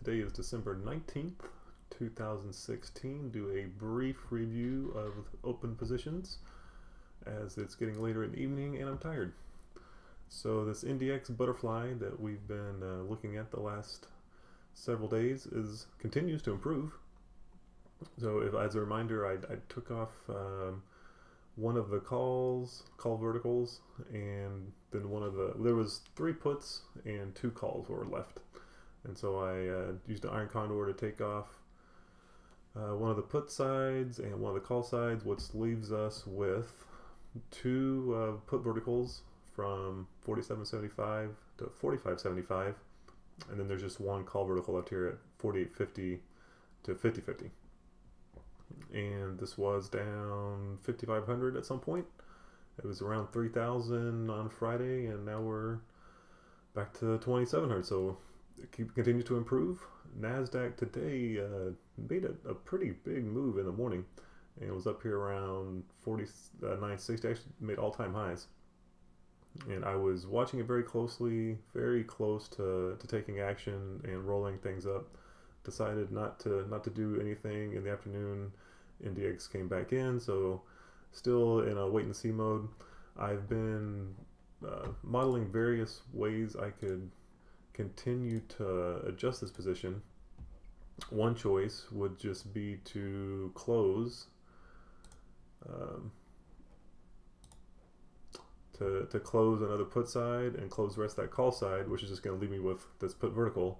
Today is December 19th, 2016. Do a brief review of open positions as it's getting later in the evening and I'm tired. So this NDX butterfly that we've been looking at the last several days continues to improve. So as a reminder, I took off one of the call verticals, and then there was 3 puts and 2 calls were left. And so I used an iron condor to take off one of the put sides and one of the call sides, which leaves us with 2 put verticals from 47.75 to 45.75, and then there's just 1 call vertical left here at 48.50 to 50.50. And this was down 5,500 at some point. It was around 3,000 on Friday, and now we're back to 2,700. So it continues to improve. NASDAQ today made a pretty big move in the morning, and it was up here around 49.60. Actually made all-time highs. And I was watching it very closely, very close to taking action and rolling things up. Decided not to do anything in the afternoon. NDX came back in, so still in a wait and see mode. I've been modeling various ways I could continue to adjust this position. One choice would just be to close to close another put side and close the rest of that call side, which is just going to leave me with this put vertical.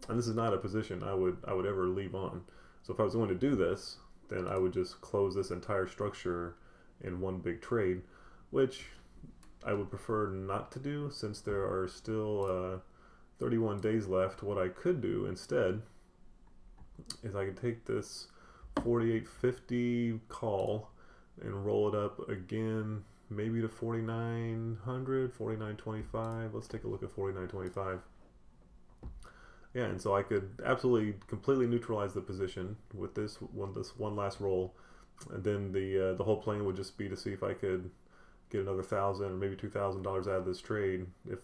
And this is not a position I would ever leave on. So if I was going to do this, then I would just close this entire structure in one big trade, which I would prefer not to do since there are still 31 days left. What I could do instead is I could take this 48.50 call and roll it up again, maybe to 4900, 49.25. Let's take a look at 49.25. Yeah, and so I could absolutely completely neutralize the position with this one last roll, and then the whole plan would just be to see if I could get another $1,000 or maybe $2,000 out of this trade if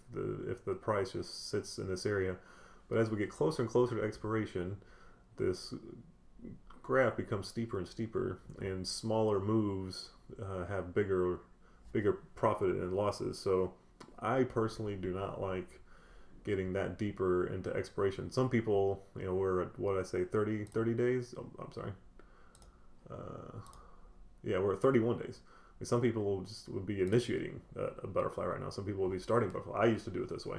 the price just sits in this area. But as we get closer and closer to expiration, this graph becomes steeper and steeper, and smaller moves have bigger profit and losses. So I personally do not like getting that deeper into expiration. Some people, we're at, what I say, 30 days. Oh, I'm sorry. Yeah, we're at 31 days. I mean, some people would be initiating a butterfly right now. Some people would be starting butterfly. I used to do it this way.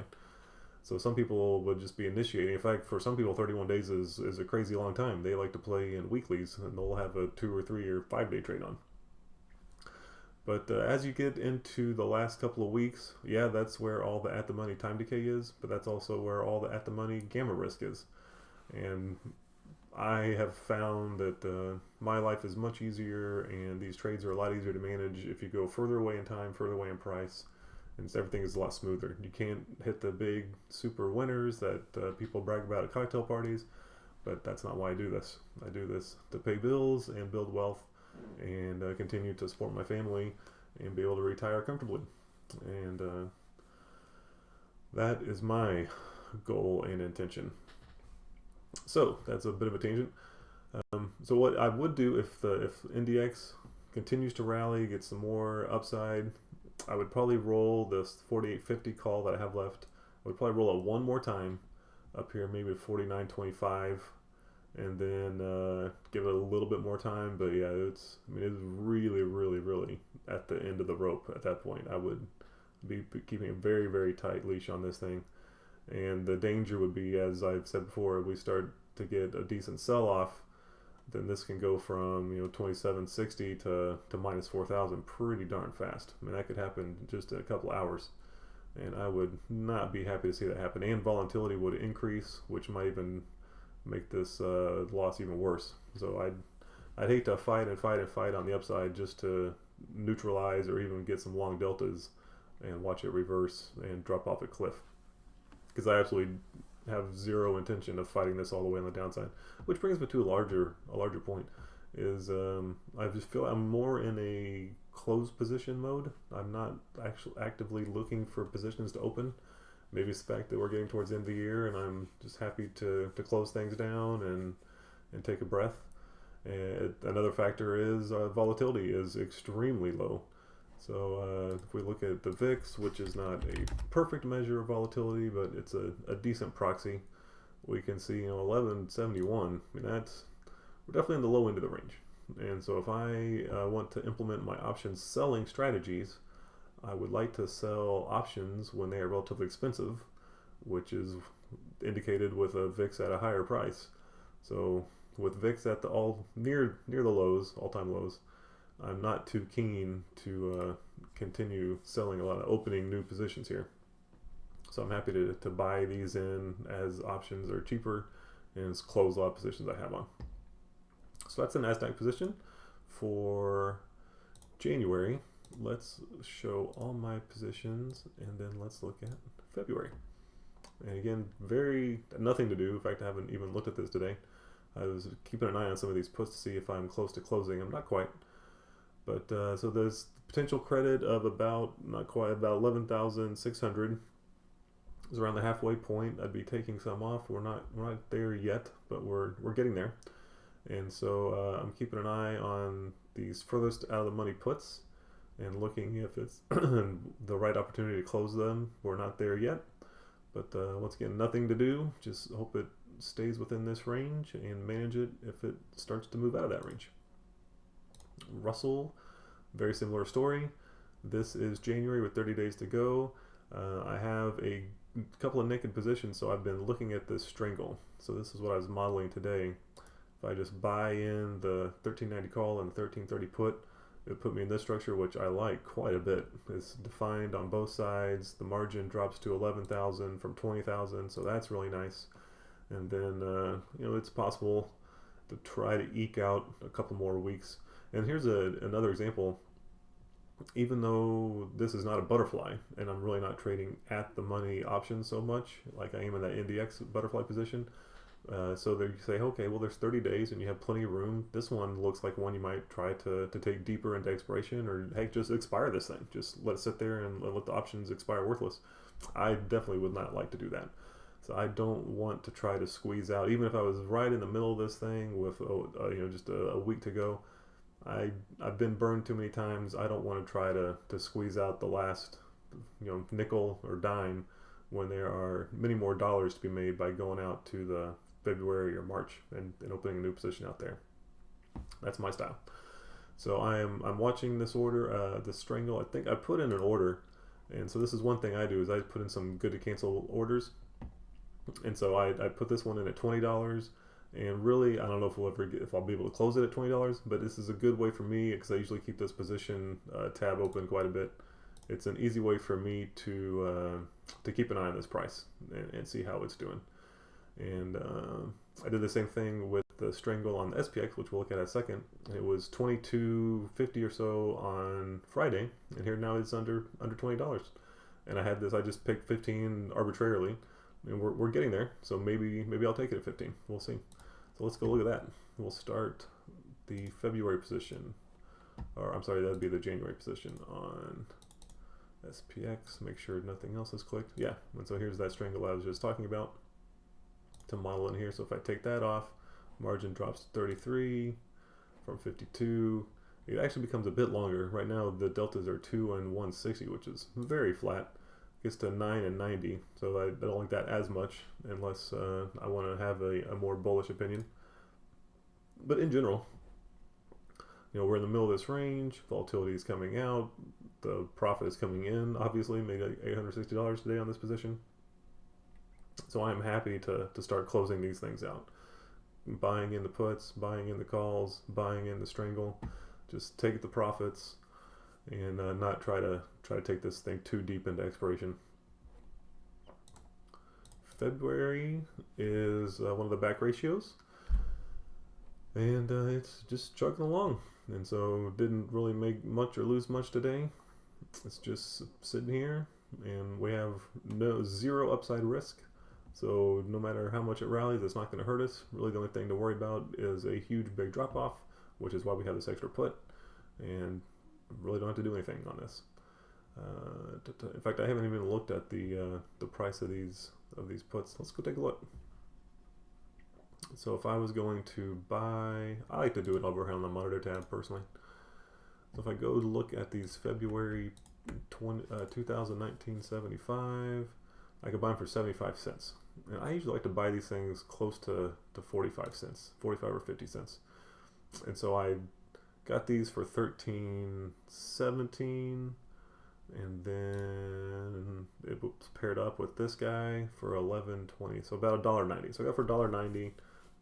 So some people would just be initiating. In fact, for some people, 31 days is a crazy long time. They like to play in weeklies, and they'll have a 2 or 3 or 5 day trade on. But as you get into the last couple of weeks, yeah, that's where all the at-the-money time decay is, but that's also where all the at-the-money gamma risk is. And I have found that my life is much easier, and these trades are a lot easier to manage if you go further away in time, further away in price, and so everything is a lot smoother. You can't hit the big super winners that people brag about at cocktail parties, but that's not why I do this. I do this to pay bills and build wealth, and continue to support my family and be able to retire comfortably. And that is my goal and intention. So that's a bit of a tangent. So what I would do if NDX continues to rally, get some more upside, I would probably roll this 48.50 call that I have left. I would probably roll it one more time up here, maybe 49.25. And then give it a little bit more time. But yeah, it's really, really, really at the end of the rope at that point. I would be keeping a very, very tight leash on this thing. And the danger would be, as I've said before, if we start to get a decent sell-off, then this can go from 27.60 to minus 4,000 pretty darn fast. I mean, that could happen in just a couple hours. And I would not be happy to see that happen. And volatility would increase, which might even make this loss even worse. So I'd hate to fight on the upside just to neutralize or even get some long deltas and watch it reverse and drop off a cliff, because I absolutely have zero intention of fighting this all the way on the downside. Which brings me to a larger point is I just feel I'm more in a closed position mode. I'm not actually actively looking for positions to open. maybe it's the fact that we're getting towards the end of the year and I'm just happy to close things down and take a breath. And another factor is volatility is extremely low. So if we look at the VIX, which is not a perfect measure of volatility, but it's a decent proxy, we can see 1171. I mean, we're definitely in the low end of the range. And so if I want to implement my options selling strategies, I would like to sell options when they are relatively expensive, which is indicated with a VIX at a higher price. So with VIX at the near the lows, all-time lows, I'm not too keen to continue selling a lot of opening new positions here. So I'm happy to buy these in as options are cheaper and close a lot of positions I have on. So that's the NASDAQ position for January. Let's show all my positions and then let's look at February. And again, nothing to do. In fact, I haven't even looked at this today. I was keeping an eye on some of these puts to see if I'm close to closing. I'm not quite. But so there's potential credit of about 11,600 is around the halfway point. I'd be taking some off. We're not there yet, but we're getting there. And so I'm keeping an eye on these furthest out of the money puts and looking if it's the right opportunity to close them. We're not there yet, but once again, nothing to do. Just hope it stays within this range and manage it if it starts to move out of that range. Russell, very similar story. This is January with 30 days to go. I have a couple of naked positions, so I've been looking at this strangle. So this is what I was modeling today. If I just buy in the 1390 call and the 1330 put, it put me in this structure, which I like quite a bit. It's defined on both sides. The margin drops to 11,000 from 20,000, so that's really nice. And then it's possible to try to eke out a couple more weeks. And here's another example. Even though this is not a butterfly, and I'm really not trading at the money option so much, like I am in that NDX butterfly position. So they say, okay, well, there's 30 days and you have plenty of room. This one looks like one you might try to take deeper into expiration, or hey, just expire this thing. Just let it sit there and let the options expire worthless. I definitely would not like to do that. So I don't want to try to squeeze out, even if I was right in the middle of this thing with just a week to go. I've been burned too many times. I don't want to try to squeeze out the last nickel or dime when there are many more dollars to be made by going out to the February or March and opening a new position out there. That's my style. So I'm watching this order, the strangle. I think I put in an order, and so this is one thing I do is I put in some good to cancel orders, and so I put this one in at $20. And really, I don't know if I'll be able to close it at $20, but this is a good way for me because I usually keep this position tab open quite a bit. It's an easy way for me to keep an eye on this price and see how it's doing. And I did the same thing with the strangle on the SPX, which we'll look at in a second. It was $22.50 or so on Friday, and here now it's under $20. And I had this. I just picked 15 arbitrarily, and we're getting there. So maybe I'll take it at 15. We'll see. So let's go look at that. We'll start the February position, or I'm sorry, that would be the January position on SPX. Make sure nothing else is clicked. Yeah, and so here's that strangle I was just talking about to model in here. So if I take that off, margin drops to 33 from 52. It actually becomes a bit longer. Right now the deltas are 2 and 160, which is very flat. Gets to 9 and 90, so I don't like that as much unless I want to have a more bullish opinion. But in general, we're in the middle of this range. Volatility is coming out. The profit is coming in. Obviously, made like $860 today on this position. So I'm happy to start closing these things out. Buying in the puts, buying in the calls, buying in the strangle. Just take the profits and not try to take this thing too deep into expiration. February is one of the back ratios, and it's just chugging along, and so didn't really make much or lose much today. It's just sitting here, and we have zero upside risk, so no matter how much it rallies, it's not going to hurt us. Really the only thing to worry about is a huge big drop off, which is why we have this extra put, and really don't have to do anything on this. In fact, I haven't even looked at the price of these puts. Let's go take a look. So if I was going to buy, I like to do it over here on the monitor tab personally. So if I go to look at these February 2019 75, I could buy them for 75 cents. And I usually like to buy these things close to 45 cents, 45 or 50 cents. And so I got these for 13.17, and then it was paired up with this guy for 11.20, so about $1.90. So I got for $1.90.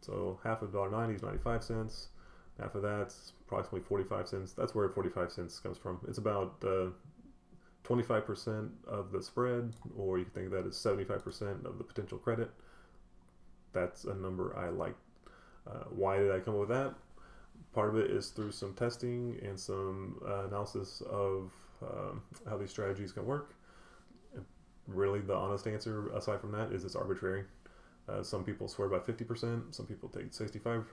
So half of $1.90 is 95 cents. Half of that's approximately 45 cents. That's where 45 cents comes from. It's about 25% of the spread, or you can think of that as 75% of the potential credit. That's a number I like. Why did I come up with that? Part of it is through some testing and some analysis of how these strategies can work. Really, the honest answer, aside from that, is it's arbitrary. Some people swear by 50%, some people take 65% or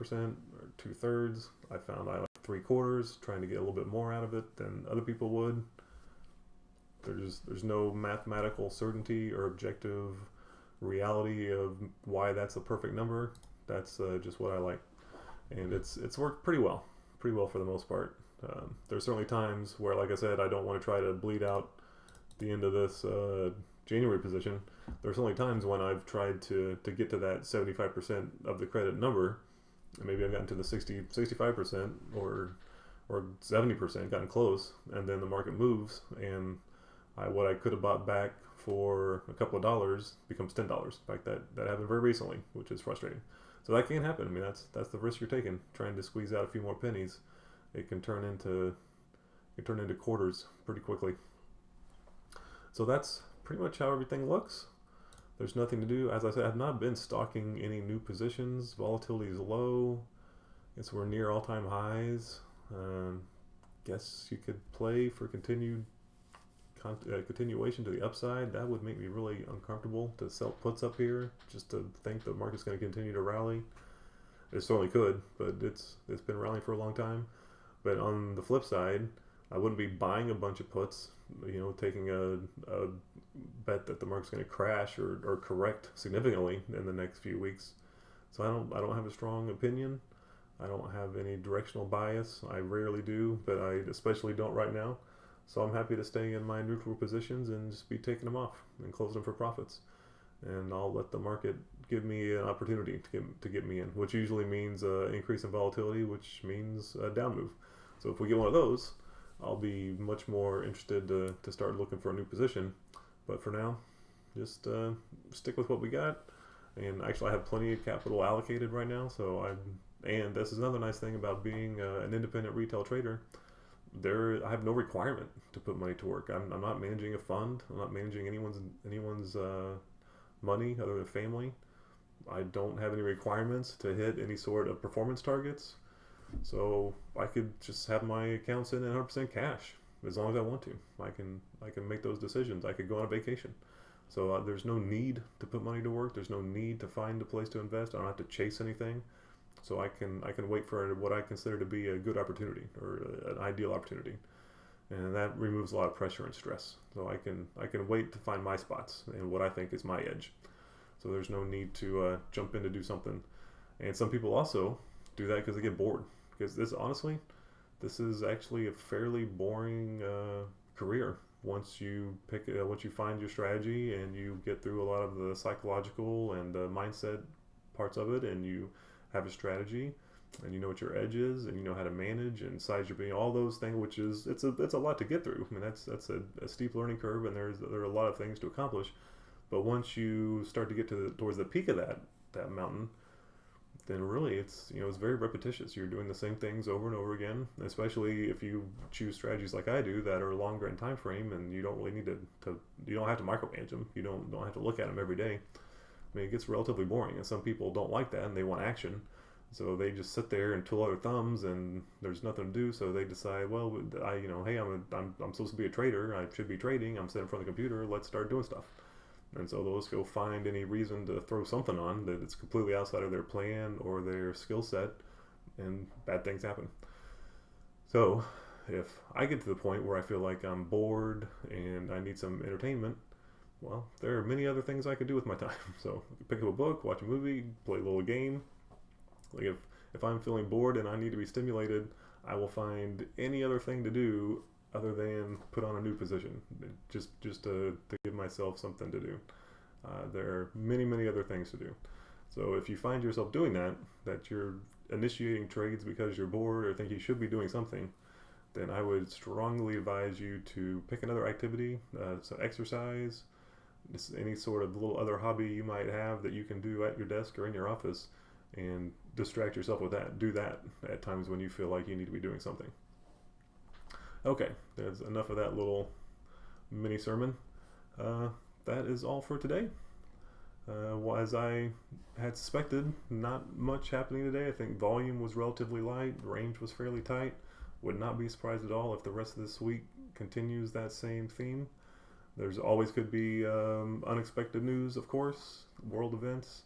2/3. I found I like 3/4, trying to get a little bit more out of it than other people would. There's no mathematical certainty or objective reality of why that's the perfect number. That's just what I like, and it's worked pretty well for the most part. There's certainly times where, like I said, I don't want to try to bleed out the end of this January position. There's only times when I've tried to get to that 75% of the credit number, and maybe I've gotten to the 65% or 70%, gotten close, and then the market moves, and what I could have bought back for a couple of dollars becomes $10. In fact, that happened very recently, which is frustrating. So that can happen. I mean, that's the risk you're taking, trying to squeeze out a few more pennies. It can turn into quarters pretty quickly. So that's pretty much how everything looks. There's nothing to do. As I said, I've not been stocking any new positions. Volatility is low. I guess we're near all-time highs. Guess you could play for continuation to the upside. That would make me really uncomfortable to sell puts up here, just to think the market's going to continue to rally. It certainly could, but it's been rallying for a long time. But on the flip side, I wouldn't be buying a bunch of puts, taking a bet that the market's going to crash or correct significantly in the next few weeks. So I don't have a strong opinion. I don't have any directional bias. I rarely do, but I especially don't right now. So I'm happy to stay in my neutral positions and just be taking them off and close them for profits. And I'll let the market give me an opportunity to get me in, which usually means an increase in volatility, which means a down move. So if we get one of those, I'll be much more interested to start looking for a new position. But for now, just stick with what we got. And actually, I have plenty of capital allocated right now. And this is another nice thing about being an independent retail trader. I have no requirement to put money to work. I'm not managing a fund. I'm not managing anyone's money other than family. I don't have any requirements to hit any sort of performance targets. So I could just have my accounts in 100% cash as long as I want to. I can make those decisions. I could go on a vacation. So there's no need to put money to work. There's no need to find a place to invest. I don't have to chase anything. So I can wait for what I consider to be a good opportunity or an ideal opportunity, and that removes a lot of pressure and stress. So I can wait to find my spots and what I think is my edge. So there's no need to jump in to do something. And some people also do that because they get bored. Because this is actually a fairly boring career. Once you find your strategy and you get through a lot of the psychological and mindset parts of it, and you have a strategy, and you know what your edge is, and you know how to manage and size your all those things, which is it's a lot to get through. I mean, that's a steep learning curve, and there are a lot of things to accomplish. But once you start to get towards the peak of that mountain, then really it's very repetitious. You're doing the same things over and over again, especially if you choose strategies like I do that are longer in time frame, and you don't really need to you don't have to micromanage them. You don't have to look at them every day. I mean, it gets relatively boring, and some people don't like that, and they want action. So they just sit there and twiddle their thumbs, and there's nothing to do. So they decide, well, hey, I'm supposed to be a trader. I should be trading. I'm sitting in front of the computer. Let's start doing stuff. And so they'll just go find any reason to throw something on that it's completely outside of their plan or their skill set, and bad things happen. So if I get to the point where I feel like I'm bored and I need some entertainment, well, there are many other things I could do with my time. So pick up a book, watch a movie, play a little game. Like if I'm feeling bored and I need to be stimulated, I will find any other thing to do other than put on a new position, just to give myself something to do. There are many other things to do. So if you find yourself doing that, that you're initiating trades because you're bored or think you should be doing something, then I would strongly advise you to pick another activity, so exercise, just any sort of little other hobby you might have that you can do at your desk or in your office, and distract yourself with that. Do that at times when you feel like you need to be doing something. Okay, there's enough of that little mini sermon. That is all for today. Well, as I had suspected, not much happening today. I think volume was relatively light, range was fairly tight. Would not be surprised at all if the rest of this week continues that same theme. There's always could be unexpected news, of course, world events,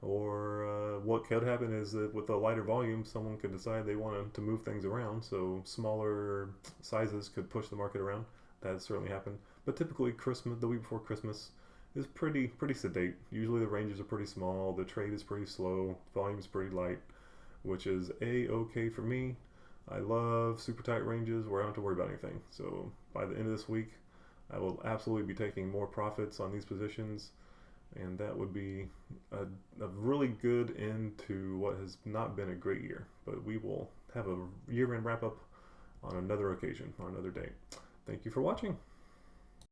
or what could happen is that with a lighter volume, someone could decide they wanted to move things around, so smaller sizes could push the market around. That certainly happened. But typically, Christmas, the week before Christmas, is pretty sedate. Usually the ranges are pretty small, the trade is pretty slow, volume is pretty light, which is okay for me. I love super tight ranges where I don't have to worry about anything. So by the end of this week, I will absolutely be taking more profits on these positions, and that would be a really good end to what has not been a great year. But we will have a year-end wrap-up on another occasion, on another day. Thank you for watching.